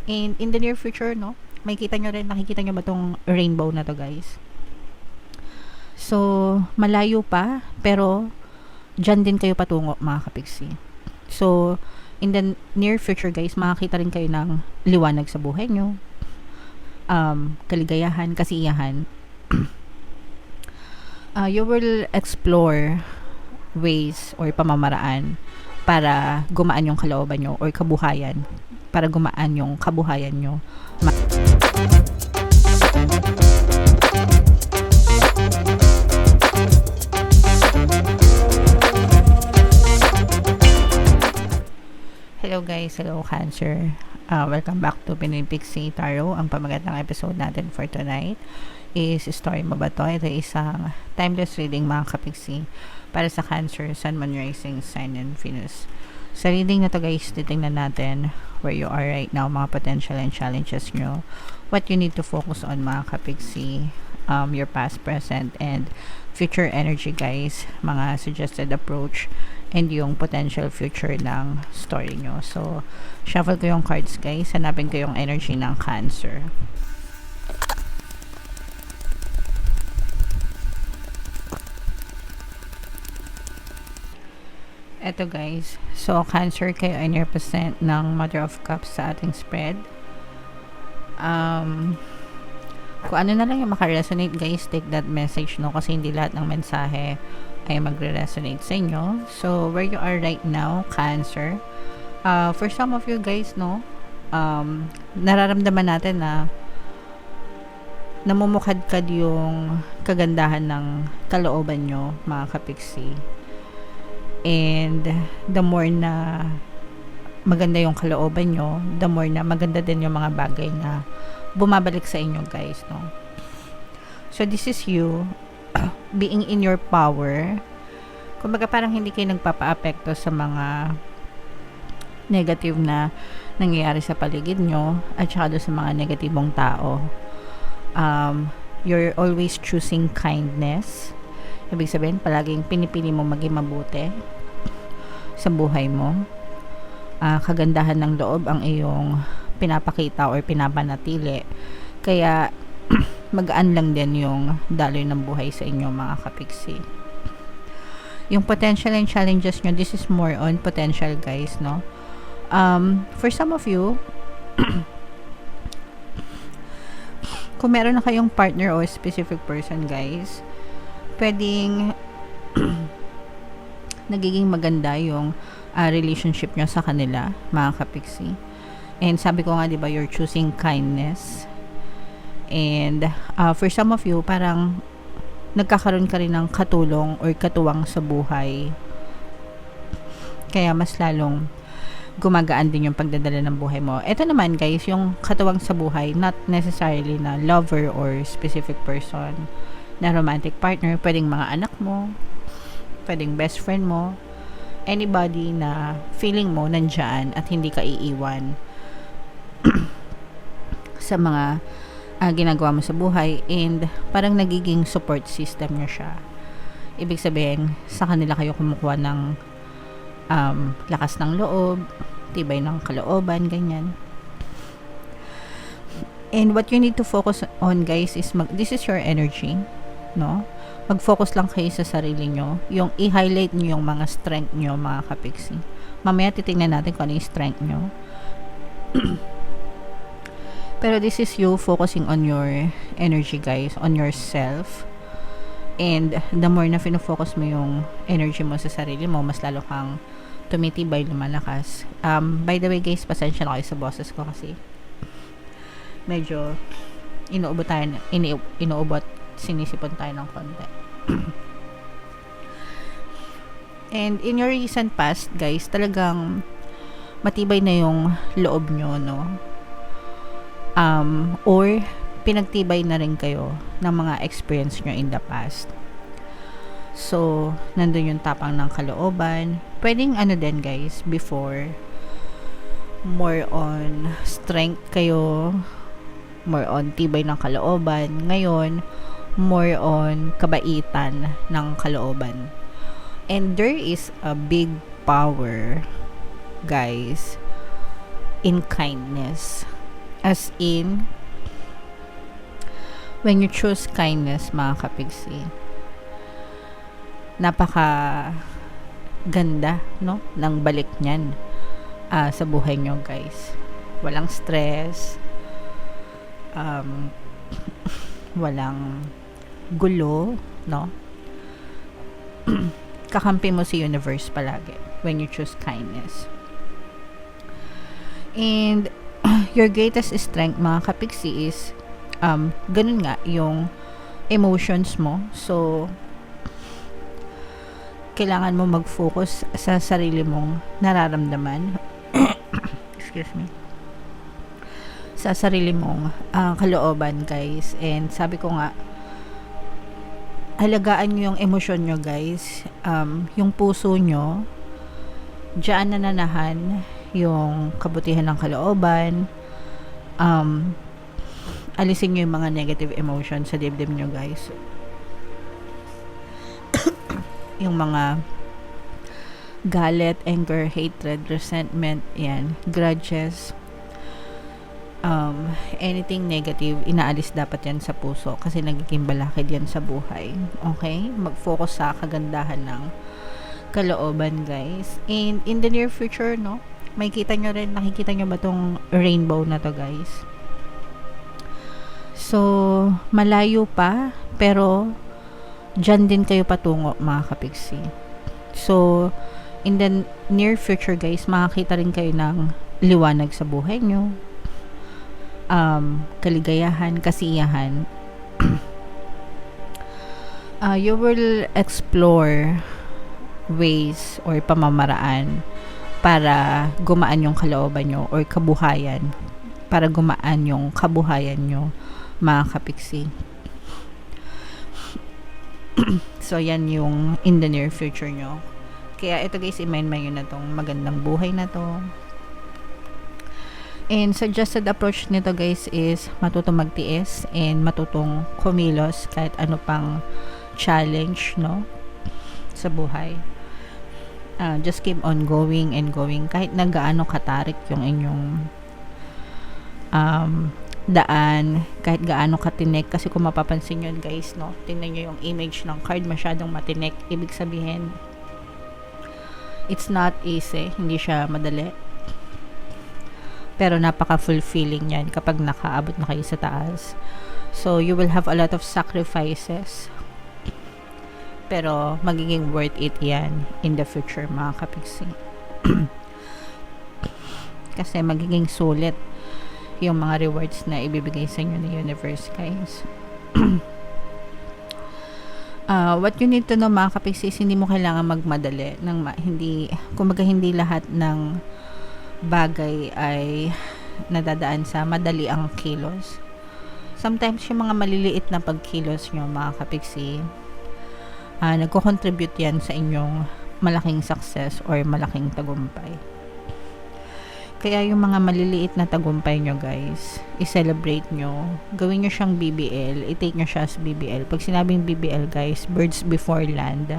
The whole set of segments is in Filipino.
And in the near future, no, nakikita nyo ba tong rainbow na to, guys? So, malayo pa, pero dyan din kayo patungo, mga kapiksi. So, in the near future, guys, makakita rin kayo ng liwanag sa buhay nyo, kaligayahan, kasiyahan. You will explore ways or pamamaraan para gumaan yung kalooban nyo or kabuhayan, para gumaan yung kabuhayan nyo. Hello guys, hello Cancer. Welcome back to Pinoy Pixie Tarot. Ang pamagat ng episode natin for tonight is Story Mo Ba To? Ito isang timeless reading, mga kapiksi, para sa Cancer, Sun, Moon, Rising, Sign, and Venus. Sa reading na to, guys, titingnan natin where you are right now, mga potential and challenges nyo, what you need to focus on, mga kapiksi, your past, present, and future energy, guys, mga suggested approach, and yung potential future ng story nyo. So, shuffle ko yung cards, guys. Hanapin ko yung energy ng Cancer. Eto, guys. So, Cancer, kayo ay represent ng Mother of Cups sa ating spread. Kung ano na lang yung makaresonate, guys, take that message, no? Kasi hindi lahat ng mensahe ay magre-resonate sa inyo. So, where you are right now, Cancer, for some of you guys, no, nararamdaman natin na namumukadkad yung kagandahan ng kalooban nyo, mga kapiksi. And the more na maganda yung kalooban nyo, the more na maganda din yung mga bagay na bumabalik sa inyo, guys, no. So, this is you being in your power. Kumbaga parang hindi kayo nagpapa-apekto sa mga negative na nangyayari sa paligid nyo at saka sa mga negatibong tao. You're always choosing kindness. Ibig sabihin, palaging pinipili mo maging mabuti sa buhay mo. Kagandahan ng loob ang iyong pinapakita or pinapanatili. Kaya magaan lang din yung daloy ng buhay sa inyo, mga kapiksi. Yung potential and challenges nyo, this is more on potential, guys, no? For some of you, kung meron na kayong partner o specific person, guys, pwedeng nagiging maganda yung relationship nyo sa kanila, mga kapiksi. And sabi ko nga, diba, you're choosing kindness. And for some of you, parang nagkakaroon ka rin ng katulong or katuwang sa buhay. Kaya mas lalong gumagaan din yung pagdadala ng buhay mo. Ito naman, guys, yung katuwang sa buhay, not necessarily na lover or specific person, na romantic partner. Pwedeng mga anak mo, pwedeng best friend mo, anybody na feeling mo nandyan at hindi ka iiwan sa mga ginagawa mo sa buhay, and parang nagiging support system nyo siya. Ibig sabihin, sa kanila kayo kumukuha ng lakas ng loob, tibay ng kalooban, ganyan. And what you need to focus on, guys, is this is your energy, no? Mag-focus lang kayo sa sarili nyo. Yung i-highlight nyo yung mga strength nyo, mga kapiksi. Mamaya titingnan natin kung ano yung strength nyo. Pero this is you focusing on your energy, guys, on yourself. And the more na fino-focus mo yung energy mo sa sarili mo, mas lalo kang tumitibay, lumalakas. By the way, guys, pasensya na kayo sa boses ko kasi medyo inuubot, sinisipon tayo ng konti. And in your recent past, guys, talagang matibay na yung loob nyo, no? Or pinagtibay na rin kayo ng mga experience nyo in the past. So, nandun yung tapang ng kalooban. Pwedeng ano din, guys, before, more on strength kayo, more on tibay ng kalooban. Ngayon, more on kabaitan ng kalooban. And there is a big power, guys, in kindness. As in, when you choose kindness, mga kapigsi, napaka ganda, no, ng balik niyan sa buhay nyo, guys. Walang stress, walang gulo, no. Kakampi mo si universe palagi when you choose kindness. And your greatest strength, mga kapigsi, is ganun nga yung emotions mo. So kailangan mo mag-focus sa sarili mong nararamdaman. Excuse me. Sa sarili mong kalooban, guys. And sabi ko nga, halagaan nyo yung emosyon nyo, guys. Yung puso nyo, diyan nananahan yung kabutihan ng kalooban. Alisin nyo yung mga negative emotions sa dibdib nyo, guys. Yung mga galit, anger, hatred, resentment, yan, grudges, anything negative, inaalis dapat yan sa puso kasi nagiging balakid yan sa buhay. Okay? Mag-focus sa kagandahan ng kalooban, guys. And in the near future, no, nakikita nyo ba tong rainbow na to, guys? So, malayo pa, pero dyan din kayo patungo, mga kapigsi. So, in the near future, guys, makakita rin kayo ng liwanag sa buhay nyo, kaligayahan, kasiyahan. You will explore ways or pamamaraan para gumaan yung kalooban nyo or kabuhayan, para gumaan yung kabuhayan nyo, mga kapigsi. So, yan yung in the near future nyo. Kaya ito, guys, i-mind nyo na tong magandang buhay na to. And suggested approach nito, guys, is matutong magtiis and matutong kumilos kahit ano pang challenge, no, sa buhay. Just keep on going and going kahit na gaano katarik yung inyong daan, kahit gaano katinik. Kasi kung mapapansin nyo, guys, no, tingnan nyo yung image ng card, masyadong matinik. Ibig sabihin, it's not easy, hindi siya madali, pero napaka-fulfilling yan kapag nakaabot na kayo sa taas. So, you will have a lot of sacrifices, pero magiging worth it yan in the future, mga kapigsi. Kasi magiging sulit yung mga rewards na ibibigay sa inyo ng universe, guys. What you need to know, mga kapigsi, hindi mo kailangan magmadali kumbaga hindi lahat ng bagay ay nadadaan sa madali ang kilos. Sometimes yung mga maliliit na pagkilos nyo, mga kapigsi, nagko-contribute yan sa inyong malaking success or malaking tagumpay. Kaya yung mga maliliit na tagumpay nyo, guys, i-celebrate nyo. Gawin nyo siyang BBL. I-take nyo siya as BBL. Pag sinabing BBL, guys, birds before land.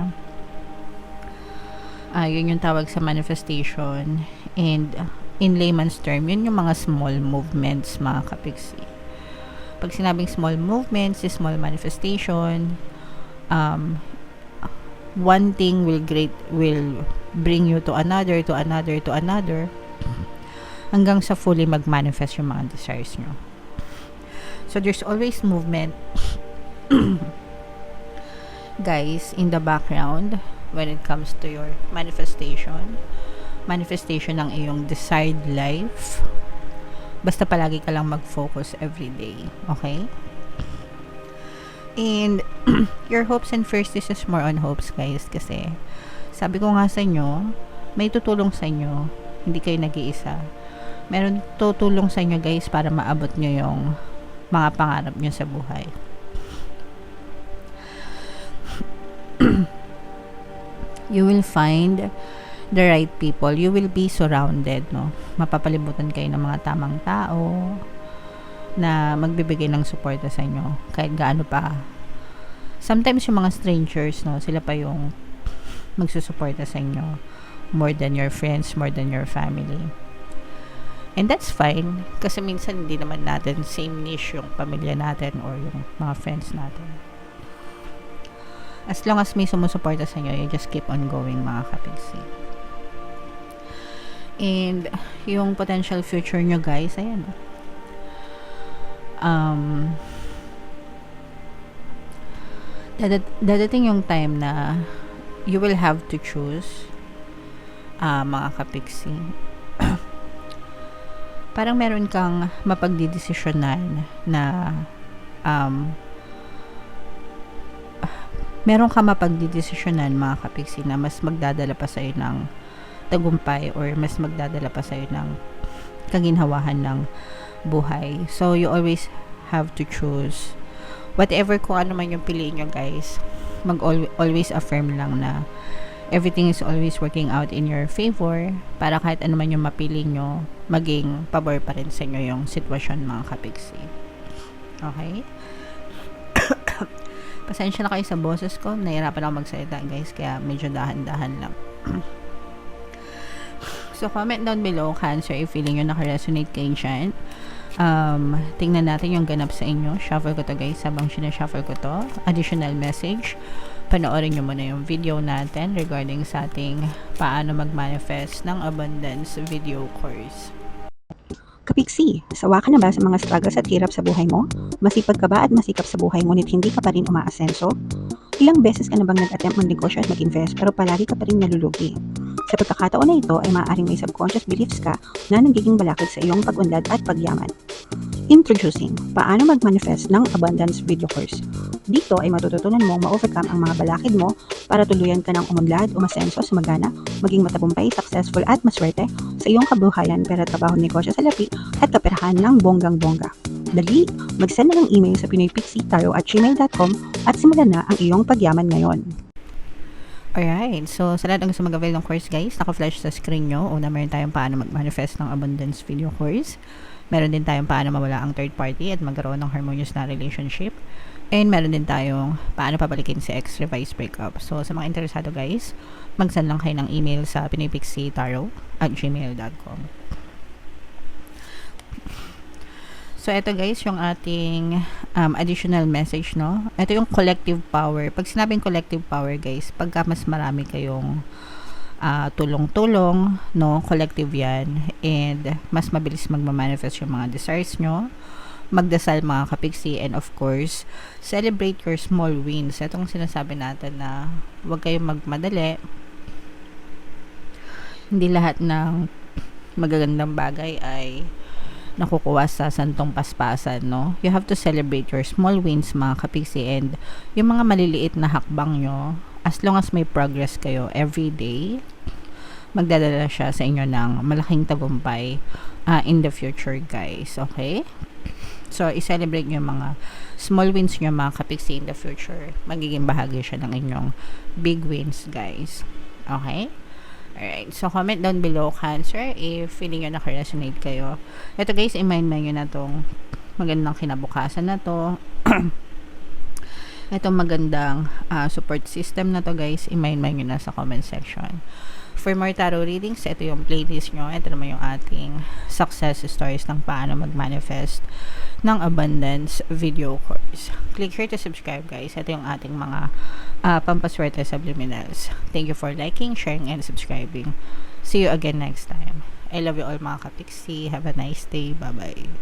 Yun yung tawag sa manifestation. And in layman's term, yun yung mga small movements, mga kapigsi. Pag sinabing small movements, small manifestation, one thing will bring you to another, hanggang sa fully mag-manifest yung mga desires nyo. So, there's always movement, guys, in the background when it comes to your manifestation ng iyong desired life. Basta palagi ka lang mag-focus every day. Okay? And your hopes and fears, this is more on hopes, guys, kasi sabi ko nga sa inyo, may tutulong sa inyo, hindi kayo nag-iisa. Meron tutulong sa inyo, guys, para maabot nyo yung mga pangarap nyo sa buhay. You will find the right people. You will be surrounded, no? Mapapalibutan kayo ng mga tamang tao na magbibigay ng suporta sa inyo kahit gaano pa. Sometimes yung mga strangers, no, sila pa yung magsusuporta sa inyo more than your friends, more than your family. And that's fine. Kasi minsan hindi naman natin same niche yung pamilya natin or yung mga friends natin. As long as may sumusuporta sa inyo, you just keep on going, mga kapigsi. And yung potential future nyo, guys, ayan. Dadating yung time na you will have to choose, mga kapigsi. Parang meron kang mapagdidesisyonan na meron kang mapagdidesisyonan, mga kapigsi, na mas magdadala pa sa'yo ng tagumpay or mas magdadala pa sa'yo ng kaginhawahan ng buhay. So, you always have to choose whatever, kung ano man yung piliin nyo, guys. Always affirm lang na everything is always working out in your favor, para kahit ano man yung mapili nyo, maging pabor pa rin sa inyo yung sitwasyon, mga kapigsi. Okay? Pasensya na kayo sa boses ko, nahirapan ako magsalita, guys, kaya medyo dahan-dahan lang. So, comment down below, Cancer, if feeling nyo naka-resonate kayo dyan. Tingnan natin yung ganap sa inyo. Shuffle ko to, guys, habang sinashuffle ko to. Additional message. Panoorin nyo muna yung video natin regarding sa ating paano mag-manifest ng abundance video course. Kapigsi, sawa ka na ba sa mga struggles at hirap sa buhay mo? Masipag ka ba at masikap sa buhay ngunit hindi ka pa rin umaasenso? Ilang beses ka na bang nag-attempt mag-negosyo at mag-invest pero palagi ka pa rin nalulugi? Sa pagkakataon na ito ay maaaring may subconscious beliefs ka na nagiging balakid sa iyong pag-unlad at pagyaman. Introducing, paano mag-manifest ng abundance video course. Dito ay matututunan mong ma-overcome ang mga balakid mo para tuluyan ka ng umunlad, umasenso, sumagana, maging matagumpay, successful at maswerte sa iyong kabuhayan, pera, trabaho, negosyo, salapi at kaperahan ng bonggang-bongga. Dali, mag-send na ng email sa pinoypixitarot@gmail.com at simulan na ang iyong pagyaman ngayon. Alright, so sa lahat ng gusto mag-avail ng course, guys, naka-flash sa screen nyo. Una, meron tayong paano mag-manifest ng abundance video course. Meron din tayong paano mawala ang third party at magkaroon ng harmonious na relationship. And meron din tayong paano pabalikin si ex-revised breakup. So sa mga interesado, guys, mag-send lang kayo ng email sa pinoypixitarot@gmail.com. So, ito, guys, yung ating additional message, no? Ito yung collective power. Pag sinabing collective power, guys, pagka mas marami kayong tulong-tulong, no? Collective yan. And mas mabilis magmamanifest yung mga desires nyo. Magdasal, mga kapigsi. And of course, celebrate your small wins. Itong sinasabi natin na huwag kayong magmadali. Hindi lahat ng magagandang bagay ay nakukuha sa santong paspasan, no? You have to celebrate your small wins, mga kapigsi, and yung mga maliliit na hakbang nyo, as long as may progress kayo every day, magdadala siya sa inyo ng malaking tagumpay in the future, guys. Okay? So, i-celebrate nyo yung mga small wins nyo, mga kapigsi, in the future. Magiging bahagi siya ng inyong big wins, guys. Okay? Alright, so comment down below, Cancer, if feeling nyo naka-resonate kayo. Ito, guys, i-mind nyo na tong magandang kinabukasan na to. Itong magandang support system na to, guys, i-mind nyo na sa comment section. For more tarot readings, ito yung playlist nyo. Ito naman yung ating success stories ng paano mag-manifest ng abundance video course. Click here to subscribe, guys. Ito yung ating mga pampaswerte subliminals. Thank you for liking, sharing, and subscribing. See you again next time. I love you all, mga kapigsi. Have a nice day. Bye-bye.